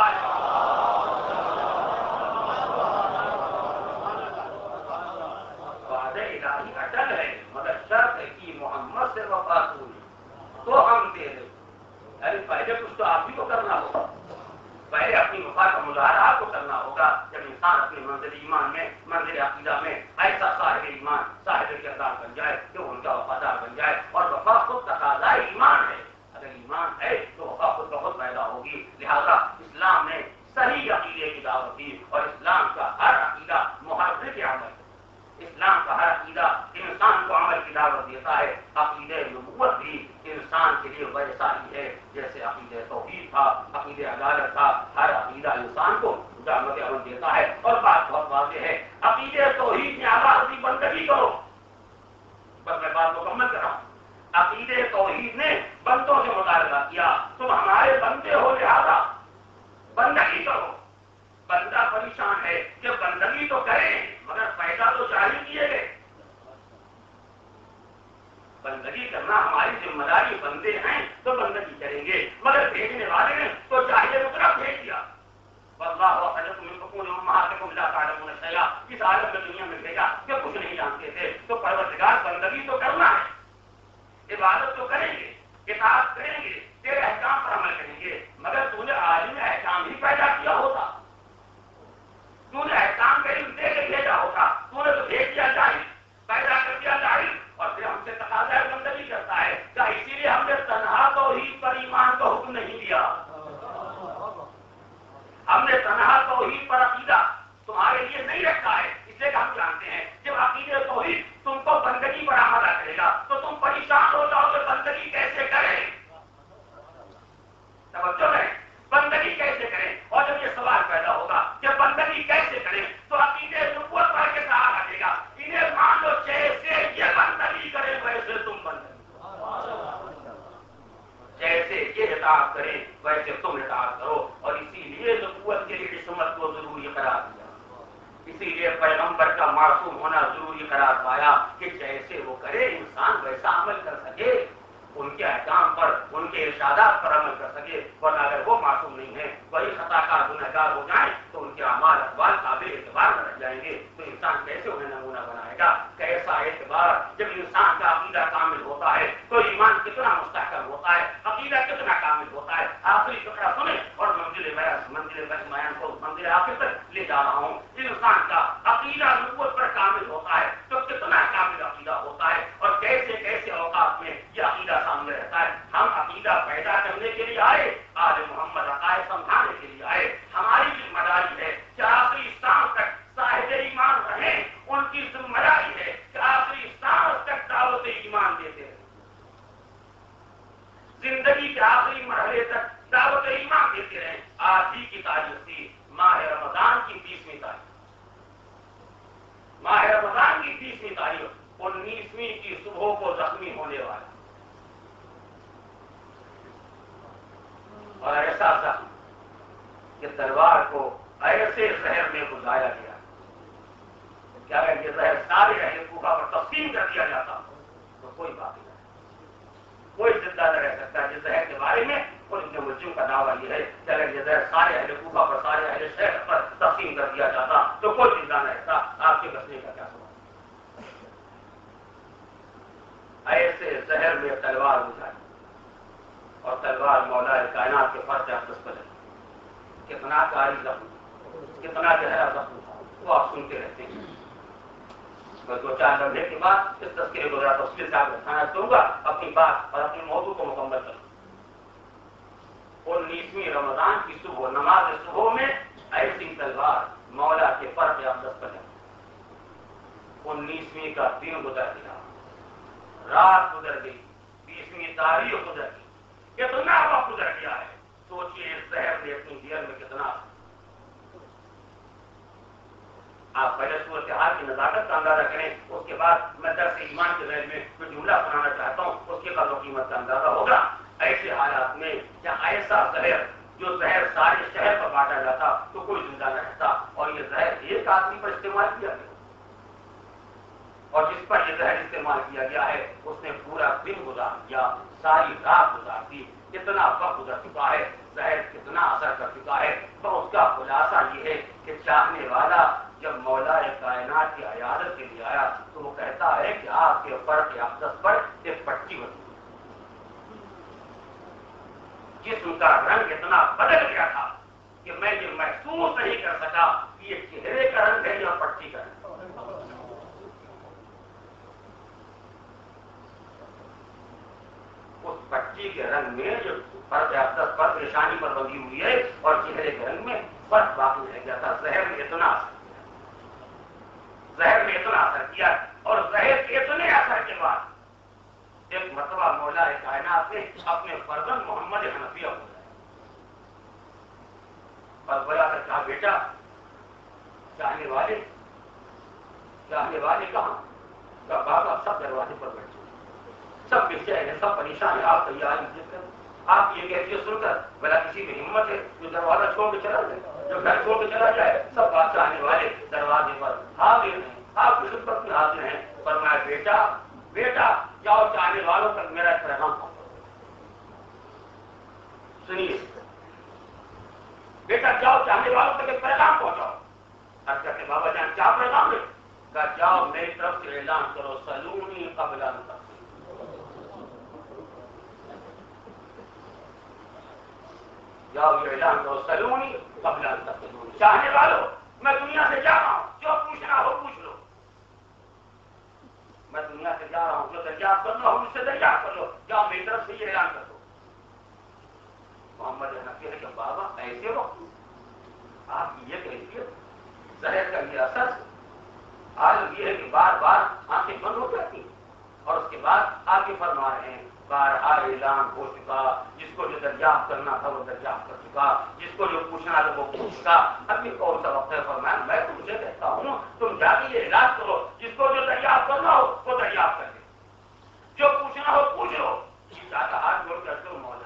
ایمان میں، منزل عقیدہ میں ایسا صاحب ایمان صاحب کردار بن جائے کہ ان کا وفادار بن جائے. اور وفا خود تقاضۂ ایمان ہے. اگر ایمان ہے تو وفا خود بخود پیدا ہوگی. لہذا اسلام نے صحیح عقیدے کی دعوت دی اور اسلام کا ہر عقیدہ محرک عمل، اسلام کا ہر عقیدہ انسان کو عمل کی دعوت دیتا ہے. عقیدہ نبوت بھی انسان کے لیے ویسا ہی ہے جیسے عقیدہ توحید تھا، عقیدہ عدالت تھا. ہر عقیدہ انسان کو دعوت عمل دیتا ہے. اور بات بہت واضح ہے، عقیدہ توحید میں عبادت کی بندگی کرو. بس میں بات مکمل کر رہا ہوں. عقیدہ توحید نے بندوں سے مطالبہ کیا تم ہمارے بندے ہو لہذا بندگی کرو. بندہ پریشان ہے کہ بندگی تو کریں مگر پیسہ تو جاری کیے گئے. بندگی کرنا ہماری ذمہ داری، بندے ہیں تو بندگی کریں گے مگر بھیجنے والے نے تو چاہیے اتنا بھیج دیا. واللہ اخرجکم من بطون امہاتکم لا تعلمون شیئا. اس عالم میں دنیا میں بھیجا کہ کچھ نہیں جانتے تھے. تو پروردگار بندگی تو کرنا ہے، عبادت تو کریں گے، اطاعت کریں گے، تیرے احکام پر عمل کریں گے. مگر تو نے عالم احکام ہی پیدا کیا ہوتا، تو نے احکام کا علم دے کے بھیجا ہوتا. تو نے تو بھیج دیا جاہل، پیدا کر دیا جاہل، اور پھر ہم سے تقاضا بندگی کرتا ہے. کیا اسی لیے ہم نے تنہا توحید پر ایمان کا حکم نہیں دیا؟ ہم نے تنہا توحید پر عقیدہ تمہارے لیے نہیں رکھا ہے. اس لیے کہ ہم جانتے ہیں جب عقیدہ توحید تم کو بندگی پر آمادہ کرے گا تو تم پریشان ہو جاؤ کہ بندگی کیسے کریں. توجہ ہے، بندگی کیسے کریں. اور جب یہ سوال پیدا ہوگا کہ بندگی کیسے کریں تو عقیدہ نبوت پر کے سہارا لگے گا. انہیں مان لو جیسے یہ بندگی کریں ویسے تم بندگی، جیسے یہ اطاعت کریں ویسے تم اطاعت کرو. اور اسی لیے نبوت کے لیے عصمت کو ضروری قرار دیا، اسی لیے پیغمبر کا معصوم ہونا ضروری قرار پایا کہ جیسے وہ کرے انسان ویسا عمل کر سکے، ان کے احکام پر، ان کے ارشادات پر عمل کر سکے. ورنہ اگر وہ معصوم نہیں ہے، وہی خطا کار گنہگار ہو جائیں تو ان کے اعمال اقوال قابل اعتبار نہ رہ جائیں گے. تو انسان کیسے انہیں نمونہ بنائے گا؟ کیسا اعتبار؟ جب انسان کا عقیدہ کامل ہوتا ہے تو ایمان کتنا مستحکم ہوتا ہے، عقیدہ کتنا کامل ہوتا ہے. آخری فقرہ سنیں اور منزل بیان کو منزل آخر تک لے جا رہا ہوں. انسان کا عقیدہ نبوت پر کامل ہوتا ہے تو کتنا کامل عقیدہ ہوتا ہے اور کیسے کیسے اوقات میں یہ عقیدہ سامنے رہتا ہے. ہم عقیدہ پیدا کرنے کے لیے آئے، آل محمد عقائد سمجھانے کے لیے آئے. ہماری ذمہ داری ہے کہ آخری سانس تک صاحب ایمان رہیں. ان کی ذمہ داری ہے کہ آخری سانس تک دعوت ایمان دیتے رہیں، زندگی کے آخری مرحلے تک دعوت ایمان دیتے رہیں. آج ہی کی تاریخ تھی ماہ رمضان کی 20ویں تاریخ، ماہ رمضان کی 20ویں تاریخ 19ویں کی صبح کو زخمی ہونے والا اور ایسا زخم کہ تلوار کو ایسے زہر میں گزایا گیا. کیا اگر یہ زہر سارے اہل کوفہ پر تقسیم کر دیا جاتا تو کوئی بات نہیں، کوئی زندہ نہ رہ سکتا. جس زہر کے بارے میں اور ابن ملجم کا دعویٰ یہ ہے کہ اگر یہ زہر سارے اہل کوفہ پر، سارے اہل شہر پر تقسیم کر دیا جاتا تو کوئی زندہ نہ رہتا. آپ کے بچنے کا کیا سوال؟ ایسے زہر میں تلوار گزاری اور تلوار مولا کائنات کے فرش اقدس پر لگی. کتنا کاری زخم، کتنا گہرا زخم تھا وہ آپ سنتے رہتے ہیں. بس 2-4 لمحے کے بعد اس تذکرے کو ذرا تفصیل سے آپ بتانا چاہوں گا، اپنی بات اور اپنے موضوع کو مکمل کروں. 19ویں رمضان کی صبح، نماز صبح میں ایسی تلوار مولا کے فرش اقدس پر لگی. 19ویں کا دن گزر گیا، رات گزر گئی، 20ویں تاریخ گزر گئی، کتنا وقت گزر گیا ہے. سوچیے اس زہر نے اپنی دیئر میں کتنا. آپ پہلے صورتحال کی نزاکت کا اندازہ کریں، اس کے بعد میں درس ایمان کے ذیل میں جو جملہ سنانا چاہتا ہوں اس کی قدر و قیمت کا اندازہ ہوگا. ایسے حالات میں یا ایسا زہر جو زہر سارے شہر پر بانٹا جاتا تو کوئی زندہ نہ رہتا، اور یہ زہر ایک آدمی پر استعمال کیا گیا اور جس پر یہ زہر استعمال کیا گیا ہے اس نے پورا دن گزار دیا، ساری رات گزار دی. کتنا وقت گزر چکا ہے، زہر کتنا اثر کر چکا ہے. تو اس کا خلاصہ یہ ہے کہ چاہنے والا جب مولا کائنات کی عیادت کے لیے آیا تو وہ کہتا ہے کہ آپ کے فرق اقدس پر ایک پٹی بنی، جسم کا رنگ اتنا بدل گیا تھا کہ میں یہ محسوس نہیں کر سکا کہ یہ چہرے کا رنگ ہے یا پریشانی پر بندھی ہوئی ہے اور چہرے کے رنگ میں فرق باقی رہ گیا تھا. زہر نے اتنا اثر کیا اور زہر کے اتنے اثر کے بعد ایک مرتبہ مولا کائنات نے اپنے فرزند محمد حنفیہ کو اور بولا کہ کیا بیٹا چاہنے والے کہاں؟ بابا سب دروازے پر بیٹھے سب بے چین ہیں سب پریشان ہیں. آپ تیار آپ یہ کیفیت سن کر بلا کسی میں ہمت ہے جو دروازہ چھوڑ کے چلا جائے جو گھر چھوڑ کے چلا جائے. سب بات چاہنے والے دروازے پر حاضر ہیں آپ کی خدمت میں حاضر ہیں. فرمایا بیٹا جاؤ چاہنے والوں تک میرا پیغام سنیے. بیٹا جاؤ چاہنے والوں تک ایک پیغام پہنچاؤ. عرض کرتے بابا جان کیا پیغام ہے؟ کہا جاؤ میری طرف سے اعلان کرو سلونی قبل ان تقسیموا. جاؤ یہ اعلان کرو سلونی قبل ان تقسیموا. چاہنے والوں میں دنیا سے جا رہا ہوں جو پوچھنا ہو پوچھ لو. میں دنیا سے جا رہا ہوں جو دریافت کرنا ہو مجھ سے دریافت کر لو. جاؤ میری طرف سے یہ اعلان کر دو. محمد حنفی نے کہا بابا ایسے وقت آپ کی یہ کیفیت زہر کا یہ اثر عالم یہ ہے کہ بار بار آنکھیں بند ہو جاتی اور اس کے بعد آپ کے فرما رہے ہیں بارہا اعلان ہو چکا. جس کو جو دریافت کرنا تھا وہ دریافت کر چکا. جس کو جو پوچھنا تھا وہ پوچھ چکا. اب یہ کون سا وقت ہے؟ فرمایا میں تم سے کہتا ہوں تم جا کے یہ اعلان کرو جس کو جو دریافت کرنا ہو وہ دریافت کر لے جو پوچھنا ہو پوچھ لو. یہ زیادہ ہاتھ جوڑ کر مولا